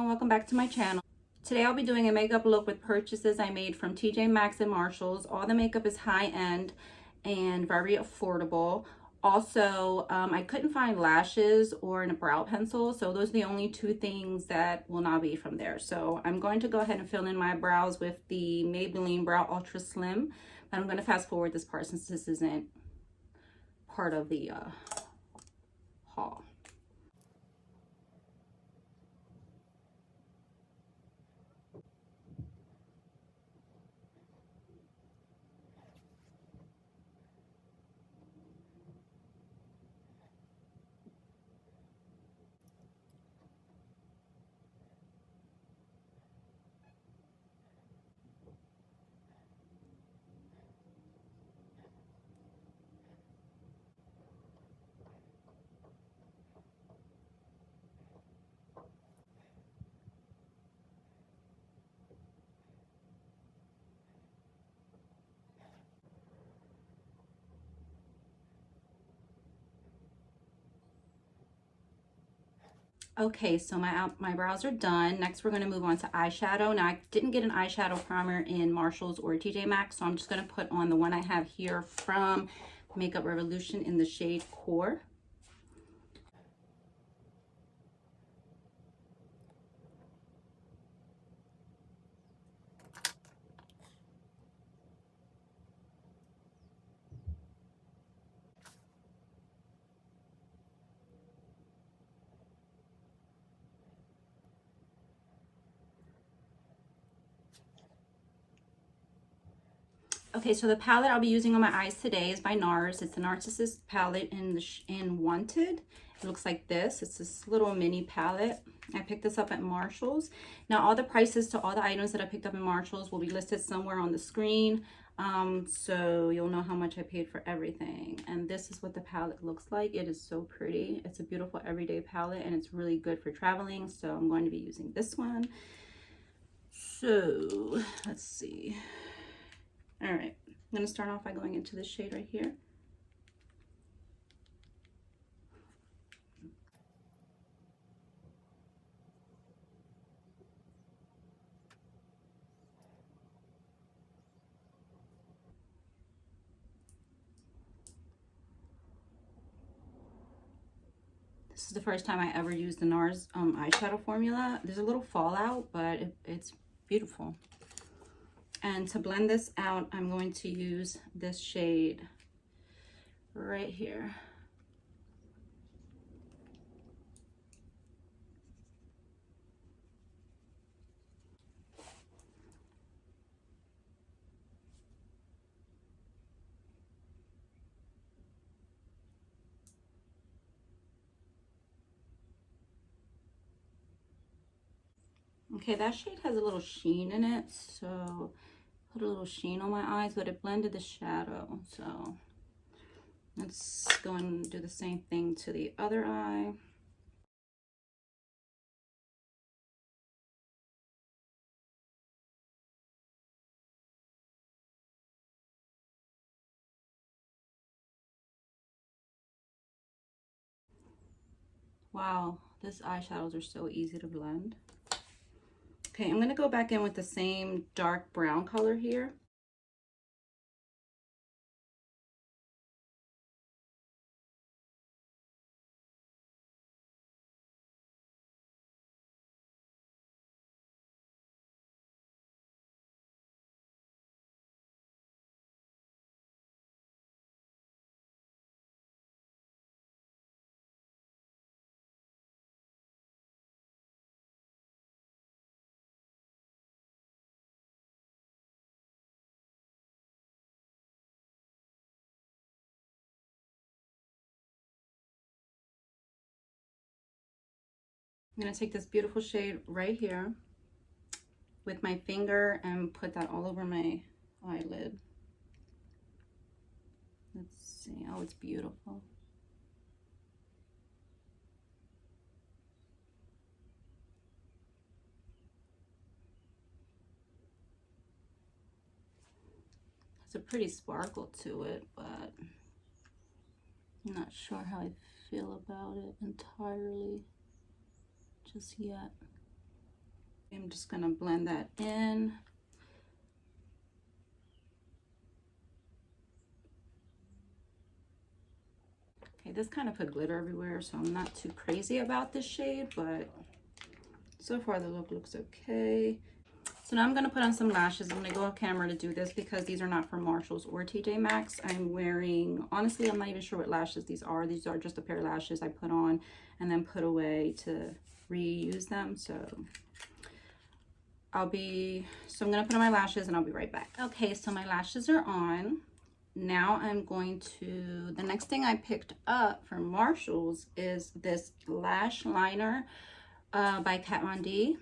and welcome back to my channel. Today I'll be doing a makeup look with purchases I made from TJ Maxx and Marshalls. All the makeup is high-end and very affordable. Also, I couldn't find lashes or a brow pencil, so those are the only two things that will not be from there. So I'm going to go ahead and fill in my brows with the Maybelline Brow Ultra Slim. And I'm going to fast forward this part since this isn't part of the haul. Okay, so my brows are done. Next, we're going to move on to eyeshadow. Now, I didn't get an eyeshadow primer in Marshalls or TJ Maxx, so I'm just going to put on the one I have here from Makeup Revolution in the shade Core. Okay, so the palette I'll be using on my eyes today is by NARS. It's the Narcissist palette in Wanted. It looks like this. It's this little mini palette. I picked this up at Marshalls. Now, all the prices to all the items that I picked up in Marshalls will be listed somewhere on the screen. So you'll know how much I paid for everything. And this is what the palette looks like. It is so pretty. It's a beautiful everyday palette, and it's really good for traveling. So I'm going to be using this one. So let's see. All right, I'm going to start off by going into this shade right here. This is the first time I ever used the NARS eyeshadow formula. There's a little fallout, but it's beautiful. And to blend this out, I'm going to use this shade right here. Okay, that shade has a little sheen in it, so put a little sheen on my eyes, but it blended the shadow. So let's go and do the same thing to the other eye. Wow, these eyeshadows are so easy to blend. Okay, I'm going to go back in with the same dark brown color here. I'm going to take this beautiful shade right here with my finger and put that all over my eyelid. Let's see. Oh, it's beautiful. It's a pretty sparkle to it, but I'm not sure how I feel about it entirely just yet. I'm just gonna blend that in. Okay, this kind of put glitter everywhere, so I'm not too crazy about this shade, but so far the look looks okay. So now I'm gonna put on some lashes. I'm gonna go off camera to do this because these are not from Marshalls or TJ Maxx. I'm wearing, honestly, I'm not even sure what lashes these are. These are just a pair of lashes I put on and then put away to reuse them. So I'm gonna put on my lashes and I'll be right back. Okay, so my lashes are on. Now I'm going to, the next thing I picked up from Marshalls is this lash liner by Kat Von D.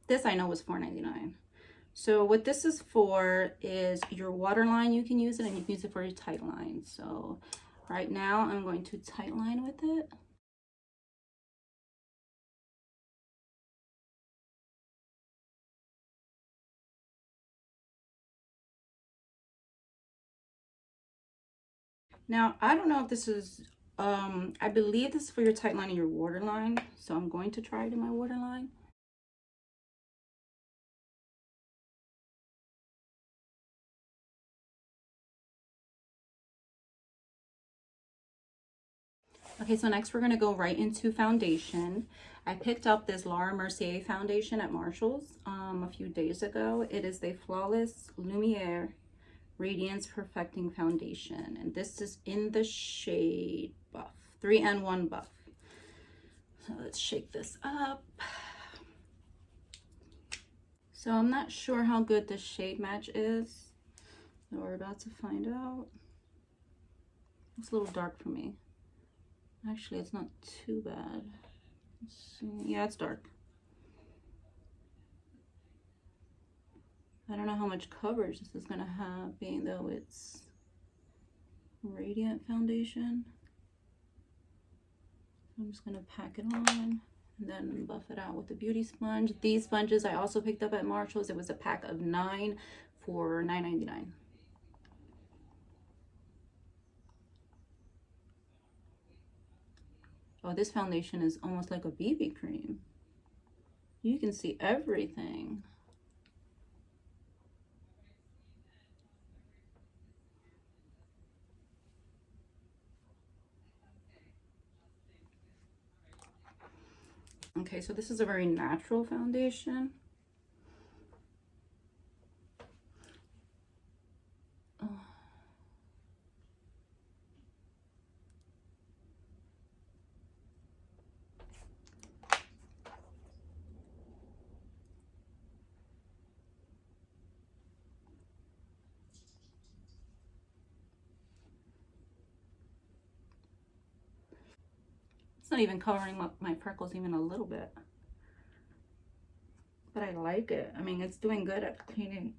This I know was $4.99. So what this is for is your waterline. You can use it, and you can use it for your tight line. So right now I'm going to tight line with it. Now I don't know if this is I believe this is for your tight line and your waterline. So I'm going to try it in my waterline. Okay, so next we're gonna go right into foundation. I picked up this Laura Mercier foundation at Marshall's a few days ago. It is the Flawless Lumiere Radiance Perfecting Foundation, and this is in the shade Buff, 3N1 Buff. So let's shake this up. So I'm not sure how good the shade match is, so we're about to find out. It's a little dark for me. Actually, it's not too bad. Let's see. Yeah, it's dark. I don't know how much coverage this is gonna have, being though it's radiant foundation. I'm just gonna pack it on and then buff it out with the beauty sponge. These sponges I also picked up at Marshall's. It was a pack of 9 for $9.99. Oh, this foundation is almost like a BB cream. You can see everything. Okay, so this is a very natural foundation. Oh. It's not even covering up my freckles even a little bit. But I like it. I mean, it's doing good at cleaning.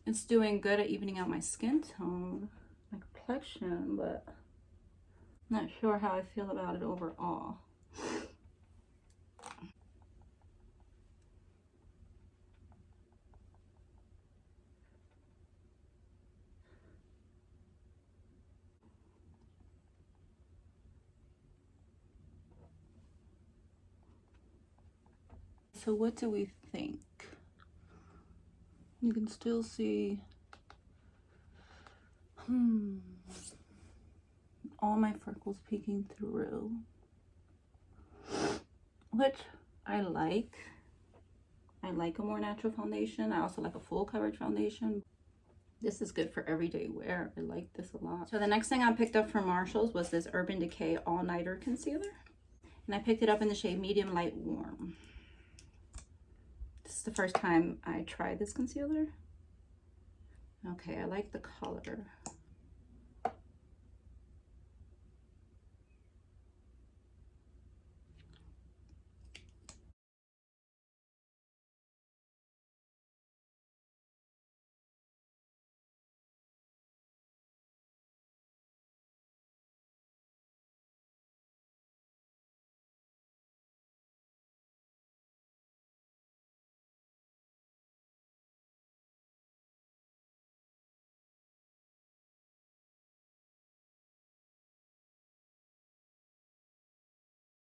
It's doing good at evening out my skin tone, my complexion, but I'm not sure how I feel about it overall. So what do we think? You can still see all my freckles peeking through, which I like. I like a more natural foundation. I also like a full coverage foundation. This is good for everyday wear. I like this a lot. So the next thing I picked up from Marshalls was this Urban Decay All Nighter Concealer. And I picked it up in the shade Medium Light Warm. This is the first time I tried this concealer. Okay, I like the color.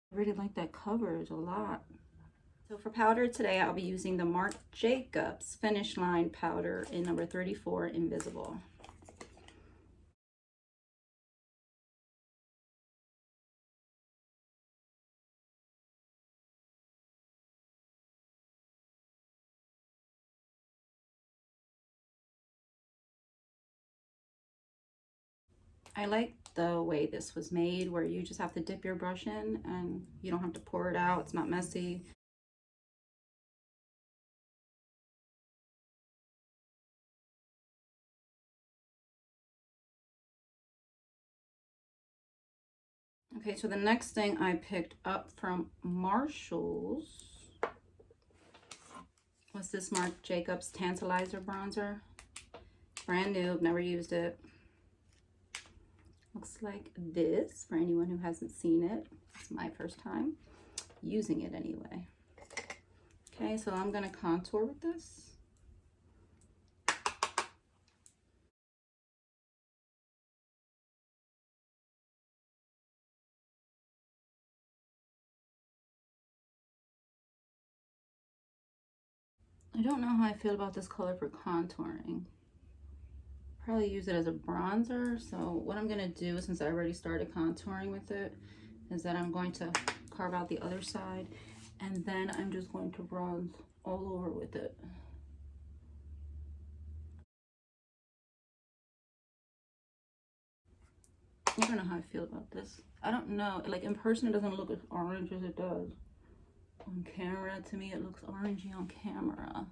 I really like that coverage a lot. So for powder today, I'll be using the Marc Jacobs Finish Line powder in number 34, Invisible. I like the way this was made, where you just have to dip your brush in and you don't have to pour it out. It's not messy. Okay, so the next thing I picked up from Marshall's was this Marc Jacobs Tantalizer Bronzer. Brand new, never used it. Looks like this for anyone who hasn't seen it. It's my first time using it anyway. Okay, so I'm gonna contour with this. I don't know how I feel about this color for contouring. Probably use it as a bronzer. So what I'm gonna do, since I already started contouring with it, is that I'm going to carve out the other side, and then I'm just going to bronze all over with it. I don't know how I feel about this. I don't know, like in person it doesn't look as orange as it does on camera. To me it looks orangey on camera.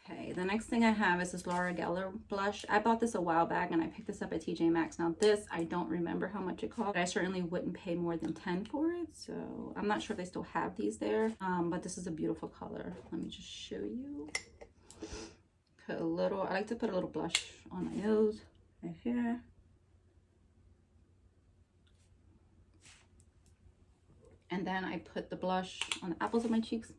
Okay, the next thing I have is this Laura Geller blush. I bought this a while back and I picked this up at TJ Maxx. Now this, I don't remember how much it cost, but I certainly wouldn't pay more than 10 for it. So I'm not sure if they still have these there, but this is a beautiful color. Let me just show you. Put a little, I like to put a little blush on my nose right here. And then I put the blush on the apples of my cheeks.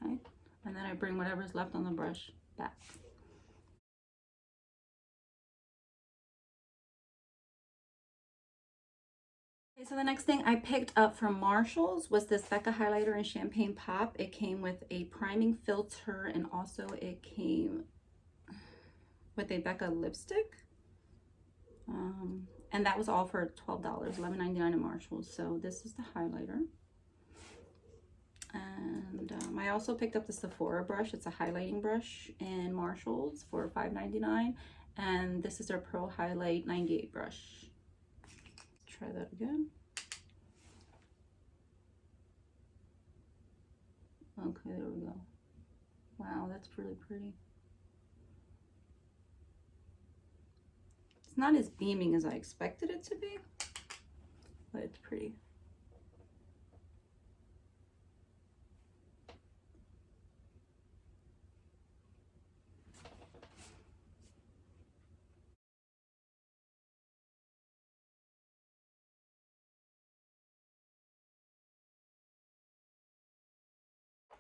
Okay, and then I bring whatever's left on the brush back. Okay, so the next thing I picked up from Marshall's was this Becca highlighter in Champagne Pop. It came with a priming filter, and also it came with a Becca lipstick. And that was all for $12, $11.99 at Marshall's. So this is the highlighter. And I also picked up the Sephora brush. It's a highlighting brush in Marshall's for $5.99. And this is their Pro Highlight 98 brush. Try that again. Okay, there we go. Wow, that's really pretty. It's not as beaming as I expected it to be, but it's pretty.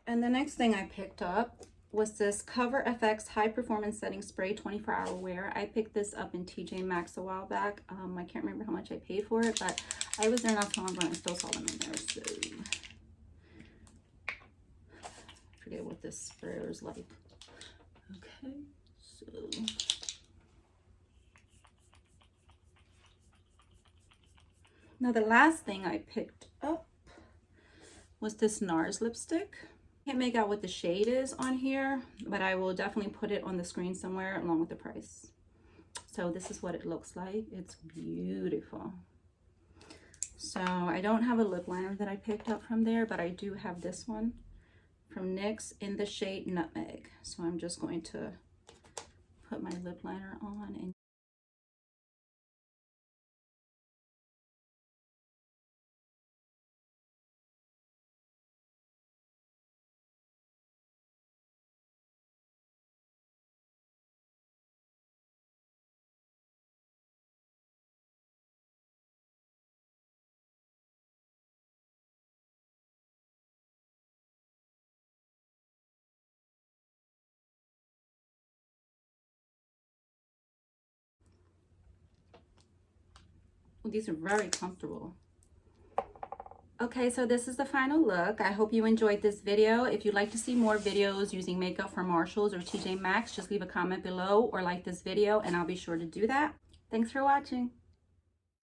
And the next thing I picked up was this Cover FX High Performance Setting Spray 24-hour wear. I picked this up in TJ Maxx a while back. I can't remember how much I paid for it, but I was there not too long ago and I still saw them in there. So I forget what this sprayer is like. Okay, so now the last thing I picked up was this NARS lipstick. Can't make out what the shade is on here, but I will definitely put it on the screen somewhere along with the price. So this is what it looks like. It's beautiful. So I don't have a lip liner that I picked up from there, but I do have this one from NYX in the shade Nutmeg. So I'm just going to put my lip liner on and Oh, these are very comfortable. Okay, so this is the final look. I hope you enjoyed this video. If you'd like to see more videos using makeup from Marshalls or TJ Maxx, just leave a comment below or like this video and I'll be sure to do that. Thanks for watching.